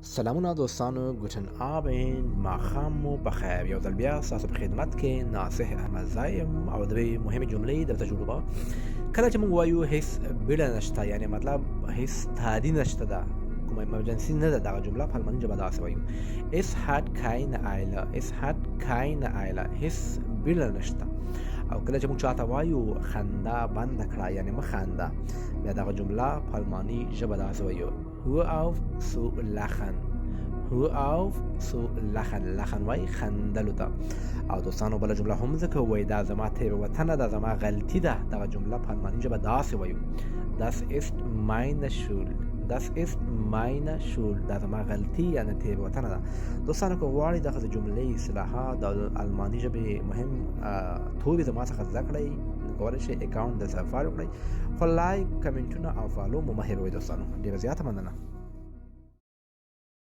سلامونه دوستانو ګوټن آبین ماښام مو بخیر یو ځل بیا ستاسو په خدمت کې ناصح احمدزی یم او دوی مهمې جملې درته جوړومه. کله چې موږ وایو هیڅ بیړه نشته، یعنی مطلب هیڅ تعدی نشته ده، کومه ایمرجنسي نه ده، دغه جمله په الماني ژبه داسې وایو: Es hat keine Eile, es hat keine Eile، هیڅ بیړه نشته. او کله چې موږ چاته وایو خندا بنده کړه، یعنی مه خنده، بیا دغه جمله په الماني ژبه داسې وایو: Hör auf zu lachen. Hör auf zu lachen. لخن وای خندلو ته. او دوستانو بله جمله هم ځکه وایي دا زما تیره وطنه ده، زما غلطي ده، دغه جمله په الماني ژبه داسې وایو: Das ist meine Schuld. Das ist meine Schuld. دا زما غلطي یعنی تیره وطنه ده. دوستانو که غواړئ دغه جملې اصطلاحات د الماني ژبې مهم توبې زما څخه زده کړئ، کولی شئ اکاونټ د سفر وکړئ، خو لایک، کمنټونه او فالو مو مه هېروئ دوستانو. ډېره زیاته مننه.